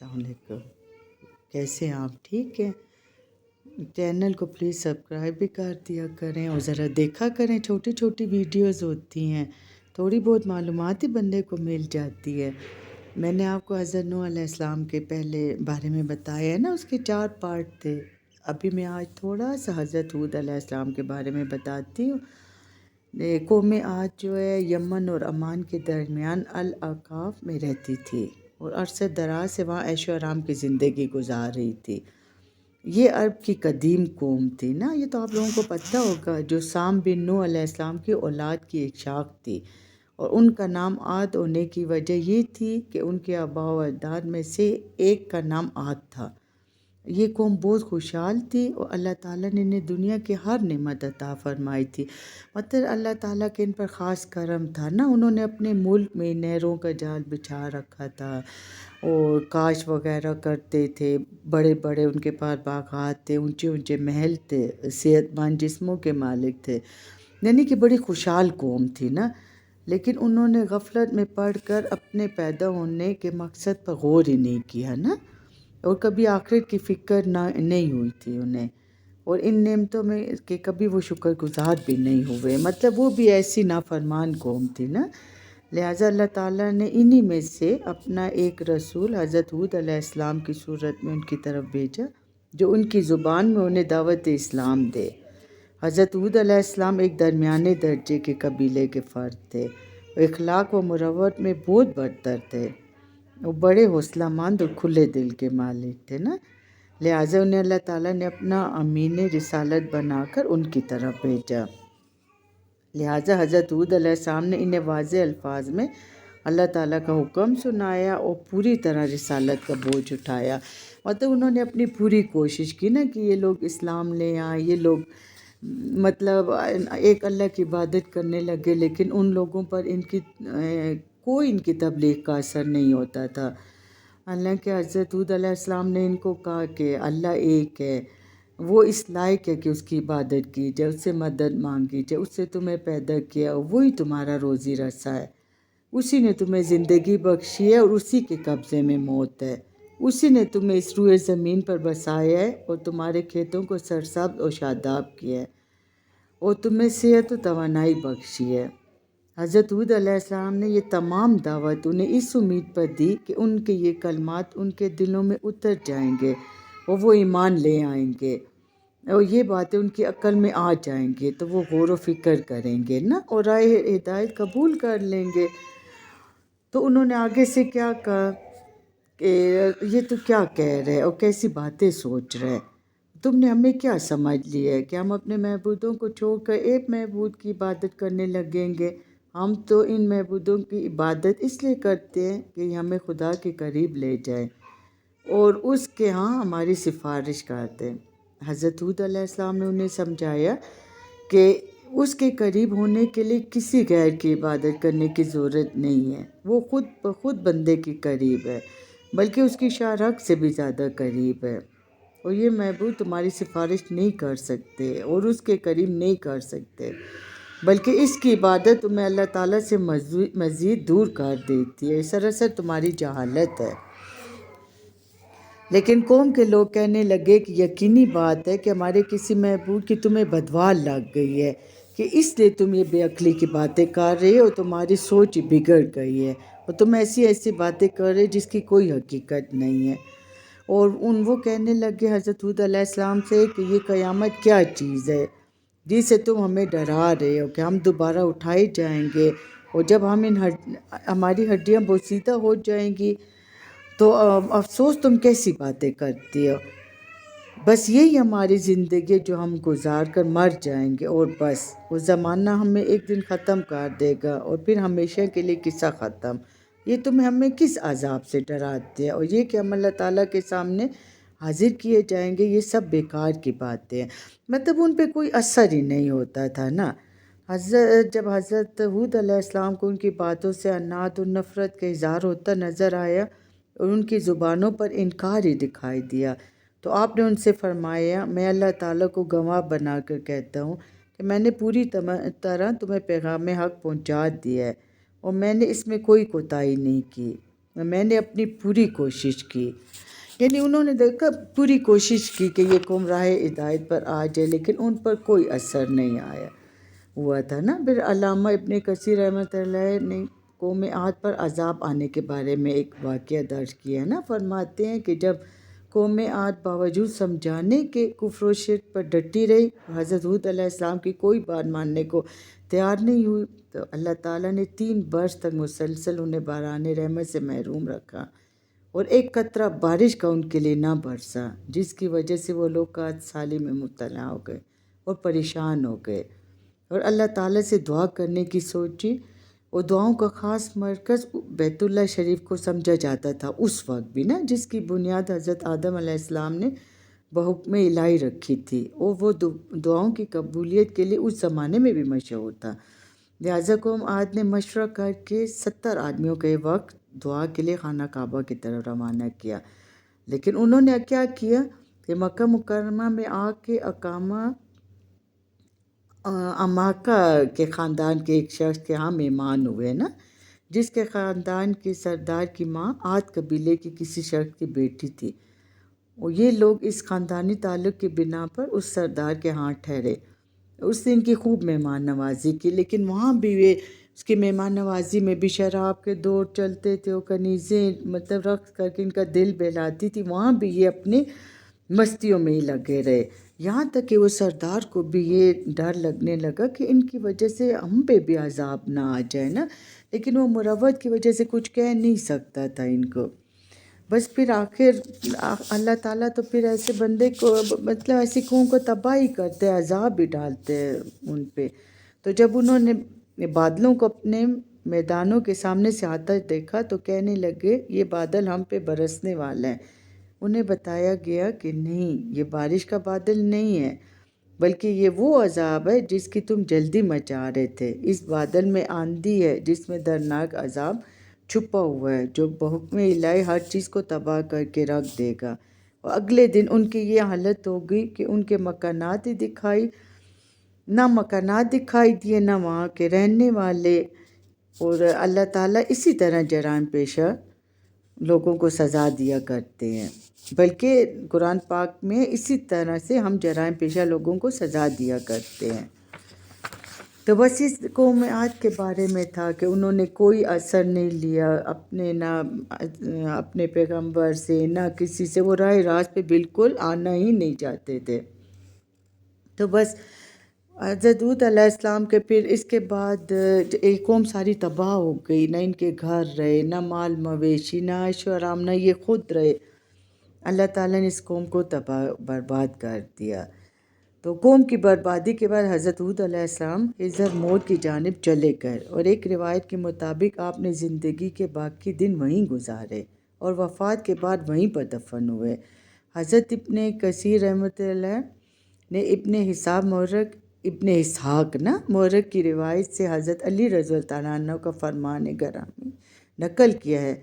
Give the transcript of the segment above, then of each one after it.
السلام علیکم، کیسے ہیں آپ؟ ٹھیک ہیں؟ چینل کو پلیز سبسکرائب بھی کر دیا کریں اور ذرا دیکھا کریں، چھوٹی چھوٹی ویڈیوز ہوتی ہیں، تھوڑی بہت معلومات ہی بندے کو مل جاتی ہے۔ میں نے آپ کو حضرت نوح علیہ السلام کے پہلے بارے میں بتایا ہے نا، اس کے 4 پارٹ تھے۔ ابھی میں آج تھوڑا سا حضرت ہود علیہ السلام کے بارے میں بتاتی ہوں۔ قوم عاد جو ہے یمن اور عمان کے درمیان الاحقاف میں رہتی تھی اور عرصہ دراز سے وہاں عیش و آرام کی زندگی گزار رہی تھی۔ یہ عرب کی قدیم قوم تھی نا، یہ تو آپ لوگوں کو پتہ ہوگا، جو سام بن نوح علیہ السلام کی اولاد کی ایک شاخ تھی، اور ان کا نام عاد ہونے کی وجہ یہ تھی کہ ان کے آباء و اجداد میں سے ایک کا نام عاد تھا۔ یہ قوم بہت خوشحال تھی اور اللہ تعالیٰ نے انہیں دنیا کی ہر نعمت عطا فرمائی تھی۔ مطلب اللہ تعالیٰ کے ان پر خاص کرم تھا نا، انہوں نے اپنے ملک میں نہروں کا جال بچھا رکھا تھا اور کاشت وغیرہ کرتے تھے، بڑے بڑے ان کے پاس باغات تھے، اونچے اونچے محل تھے، صحت مند جسموں کے مالک تھے، یعنی کہ بڑی خوشحال قوم تھی نا۔ لیکن انہوں نے غفلت میں پڑ کر اپنے پیدا ہونے کے مقصد پر غور ہی نہیں کیا نا، اور کبھی آخرت کی فکر نہیں ہوئی تھی انہیں، اور ان نعمتوں میں کہ کبھی وہ شکر گزار بھی نہیں ہوئے، مطلب وہ بھی ایسی نافرمان قوم تھی نا۔ لہٰذا اللہ تعالیٰ نے انہی میں سے اپنا ایک رسول حضرت ہود علیہ السلام کی صورت میں ان کی طرف بھیجا، جو ان کی زبان میں انہیں دعوت اسلام دے۔ حضرت ہود علیہ السلام ایک درمیانے درجے کے قبیلے کے فرد تھے، وہ اخلاق و مروت میں بہت برتر تھے، وہ بڑے حوصلہ مند اور کھلے دل کے مالک تھے نا۔ لہٰذا انہیں اللہ تعالیٰ نے اپنا امین رسالت بنا کر ان کی طرف بھیجا۔ لہٰذا حضرت ہود علیہ السلام نے انہیں واضح الفاظ میں اللہ تعالیٰ کا حکم سنایا اور پوری طرح رسالت کا بوجھ اٹھایا۔ مطلب انہوں نے اپنی پوری کوشش کی نا کہ یہ لوگ اسلام لے آئیں، یہ لوگ مطلب ایک اللہ کی عبادت کرنے لگے، لیکن ان لوگوں پر کوئی ان کی تبلیغ کا اثر نہیں ہوتا تھا۔ حالانکہ حضرت ہود علیہ السلام نے ان کو کہا کہ اللہ ایک ہے، وہ اس لائق ہے کہ اس کی عبادت کی جائے، اس سے مدد مانگی جائے، اس سے تمہیں پیدا کیا اور وہی تمہارا روزی رسا ہے، اسی نے تمہیں زندگی بخشی ہے اور اسی کے قبضے میں موت ہے، اسی نے تمہیں اس روئے زمین پر بسایا ہے اور تمہارے کھیتوں کو سرسبز اور شاداب کیا ہے اور تمہیں صحت و توانائی بخشی ہے۔ حضرت ہود علیہ السلام نے یہ تمام دعوت انہیں اس امید پر دی کہ ان کے یہ کلمات ان کے دلوں میں اتر جائیں گے اور وہ ایمان لے آئیں گے اور یہ باتیں ان کی عقل میں آ جائیں گے تو وہ غور و فکر کریں گے نا اور راہ ہدایت قبول کر لیں گے۔ تو انہوں نے آگے سے کیا کہا کہ یہ تو کیا کہہ رہے اور کیسی باتیں سوچ رہے، تم نے ہمیں کیا سمجھ لیا ہے کہ ہم اپنے معبودوں کو چھوڑ کر ایک معبود کی عبادت کرنے لگیں گے؟ ہم تو ان معبودوں کی عبادت اس لیے کرتے ہیں کہ یہ ہمیں خدا کے قریب لے جائیں اور اس کے ہاں ہماری سفارش کرتے ہیں۔ حضرت ہود علیہ السلام نے انہیں سمجھایا کہ اس کے قریب ہونے کے لیے کسی غیر کی عبادت کرنے کی ضرورت نہیں ہے، وہ خود بخود بندے کے قریب ہے، بلکہ اس کی شارک سے بھی زیادہ قریب ہے، اور یہ معبود تمہاری سفارش نہیں کر سکتے اور اس کے قریب نہیں کر سکتے، بلکہ اس کی عبادت تمہیں اللہ تعالیٰ سے مزید دور کر دیتی ہے، سراسر تمہاری جہالت ہے۔ لیکن قوم کے لوگ کہنے لگے کہ یقینی بات ہے کہ ہمارے کسی معبود کی تمہیں بدوار لگ گئی ہے کہ اس لیے تم یہ بے عقلی کی باتیں کر رہے ہو، تمہاری سوچ بگڑ گئی ہے اور تم ایسی باتیں کر رہے جس کی کوئی حقیقت نہیں ہے۔ اور وہ کہنے لگے حضرت ہود علیہ السلام سے کہ یہ قیامت کیا چیز ہے جس سے تم ہمیں ڈرا رہے ہو کہ ہم دوبارہ اٹھائے جائیں گے، اور جب ہماری ہڈیاں بوسیدہ ہو جائیں گی تو افسوس تم کیسی باتیں کرتی ہو، بس یہی ہماری زندگی جو ہم گزار کر مر جائیں گے اور بس، وہ زمانہ ہمیں ایک دن ختم کر دے گا اور پھر ہمیشہ کے لیے قصہ ختم، یہ تمہیں ہمیں کس عذاب سے ڈراتے ہیں، اور یہ کہ ہم اللہ تعالیٰ کے سامنے حاضر کیے جائیں گے، یہ سب بیکار کی باتیں ہیں۔ مطلب ان پہ کوئی اثر ہی نہیں ہوتا تھا نا۔ جب حضرت ہود علیہ السلام کو ان کی باتوں سے عناد اور نفرت کا اظہار ہوتا نظر آیا اور ان کی زبانوں پر انکار ہی دکھائی دیا، تو آپ نے ان سے فرمایا، میں اللہ تعالیٰ کو گواہ بنا کر کہتا ہوں کہ میں نے پوری طرح تمہیں پیغام حق پہنچا دیا ہے اور میں نے اس میں کوئی کوتاہی نہیں کی، میں نے اپنی پوری کوشش کی، یعنی انہوں نے دیکھا پوری کوشش کی کہ یہ قوم راہ ہدایت پر آ جائے، لیکن ان پر کوئی اثر نہیں آیا ہوا تھا نا۔ پھر علامہ ابن کثیر رحمۃ اللہ نے قوم عاد پر عذاب آنے کے بارے میں ایک واقعہ درج کیا ہے نا۔ فرماتے ہیں کہ جب قوم عاد باوجود سمجھانے کے کفر و شرک پر ڈٹی رہی، حضرت ہود علیہ السلام کی کوئی بات ماننے کو تیار نہیں ہوئی، تو اللہ تعالیٰ نے 3 برس تک مسلسل انہیں باران رحمت سے محروم رکھا، اور ایک قطرہ بارش کا ان کے لیے نہ برسا، جس کی وجہ سے وہ لوگ قحط سالی میں مبتلا ہو گئے اور پریشان ہو گئے، اور اللہ تعالیٰ سے دعا کرنے کی سوچی، اور دعاؤں کا خاص مرکز بیت اللہ شریف کو سمجھا جاتا تھا اس وقت بھی نا، جس کی بنیاد حضرت آدم علیہ السلام نے بحکم الہی رکھی تھی، اور وہ دعاؤں کی قبولیت کے لیے اس زمانے میں بھی مشہور تھا۔ لہٰذا قوم عاد نے مشورہ کر کے 70 آدمیوں کے وقت دعا کے لیے خانہ کعبہ کی طرف روانہ کیا، لیکن انہوں نے کیا کیا کہ مکہ مکرمہ میں آ کے اماکہ کے خاندان کے ایک شخص کے ہاں مہمان ہوئے نا، جس کے خاندان کے سردار کی ماں عاد قبیلے کی کسی شخص کی بیٹی تھی، اور یہ لوگ اس خاندانی تعلق کی بنا پر اس سردار کے ہاں ٹھہرے۔ اس نے ان کی خوب مہمان نوازی کی، لیکن وہاں بھی اس کی مہمان نوازی میں بھی شراب کے دور چلتے تھے، وہ کنیزیں رقص کر کے ان کا دل بہلاتی تھی، وہاں بھی یہ اپنے مستیوں میں ہی لگے رہے، یہاں تک کہ وہ سردار کو بھی یہ ڈر لگنے لگا کہ ان کی وجہ سے ہم پہ بھی عذاب نہ آ جائے نا، لیکن وہ مروت کی وجہ سے کچھ کہہ نہیں سکتا تھا ان کو۔ بس پھر آخر اللہ تعالیٰ تو پھر ایسے بندے کو ایسی قوم کو تباہی کرتے، عذاب بھی ڈالتے ہیں ان پہ۔ تو جب انہوں نے بادلوں کو اپنے میدانوں کے سامنے سے آتا دیکھا تو کہنے لگے یہ بادل ہم پہ برسنے والا ہے۔ انہیں بتایا گیا کہ نہیں، یہ بارش کا بادل نہیں ہے، بلکہ یہ وہ عذاب ہے جس کی تم جلدی مچا رہے تھے۔ اس بادل میں آندھی ہے جس میں دردناک عذاب چھپا ہوا ہے، جو بحکم الہی ہر چیز کو تباہ کر کے رکھ دے گا۔ اور اگلے دن ان کی یہ حالت ہو گئی کہ ان کے مکانات دکھائی دیے، نہ وہاں کے رہنے والے، اور اللہ تعالیٰ اسی طرح جرائم پیشہ لوگوں کو سزا دیا کرتے ہیں، بلکہ قرآن پاک میں اسی طرح سے ہم جرائم پیشہ لوگوں کو سزا دیا کرتے ہیں۔ تو بس اس قوم عاد کے بارے میں تھا کہ انہوں نے کوئی اثر نہیں لیا اپنے پیغمبر سے، نہ کسی سے، وہ راہ راست پہ بالکل آنا ہی نہیں چاہتے تھے۔ تو بس حضرت ہود علیہ السلام کے پھر اس کے بعد ایک قوم ساری تباہ ہو گئی، نہ ان کے گھر رہے، نہ مال مویشی، نہ عیش و آرام، نہ یہ خود رہے۔ اللہ تعالیٰ نے اس قوم کو تباہ برباد کر دیا۔ تو قوم کی بربادی کے بعد حضرت ہود علیہ السلام حضر موت کی جانب چلے گئے، اور ایک روایت کے مطابق آپ نے زندگی کے باقی دن وہیں گزارے اور وفات کے بعد وہیں پر دفن ہوئے۔ حضرت ابن کثیر رحمۃ اللہ نے ابن اسحاق مورخ کی روایت سے حضرت علی رضی اللہ عنہ کا فرمان گرامی نقل کیا ہے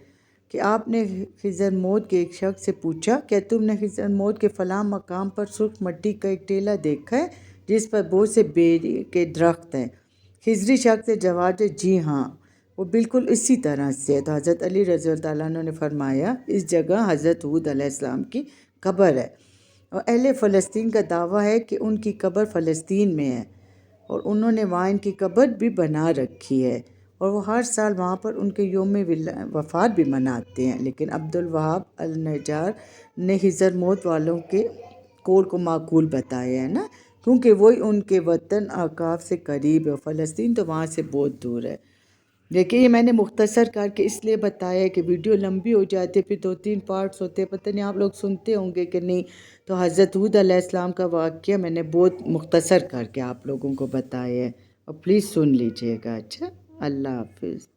کہ آپ نے خضر موت کے ایک شخص سے پوچھا، کیا تم نے خضر موت کے فلاں مقام پر سرخ مٹی کا ایک ٹیلہ دیکھا ہے جس پر بہت سے بیری کے درخت ہیں؟ خضری شخص نے جواب دیا، جی ہاں، وہ بالکل اسی طرح سے ہے۔ تو حضرت علی رضی اللہ عنہ نے فرمایا، اس جگہ حضرت ہود علیہ السلام کی قبر ہے، اور اہل فلسطین کا دعویٰ ہے کہ ان کی قبر فلسطین میں ہے، اور انہوں نے وہاں ان کی قبر بھی بنا رکھی ہے، اور وہ ہر سال وہاں پر ان کے یوم وفات بھی مناتے ہیں۔ لیکن عبد الوہاب النجار نے خضر موت والوں کے قول کو معقول بتایا ہے نا، کیونکہ وہی ان کے وطن احقاف سے قریب ہے، فلسطین تو وہاں سے بہت دور ہے۔ لیکن یہ میں نے مختصر کر کے اس لیے بتایا ہے کہ ویڈیو لمبی ہو جاتی ہے، پھر 2-3 پارٹس ہوتے ہیں، پتہ نہیں آپ لوگ سنتے ہوں گے کہ نہیں۔ تو حضرت ہود علیہ السلام کا واقعہ میں نے بہت مختصر کر کے آپ لوگوں کو بتایا ہے، اور پلیز سن لیجئے گا۔ اچھا، اللہ حافظ۔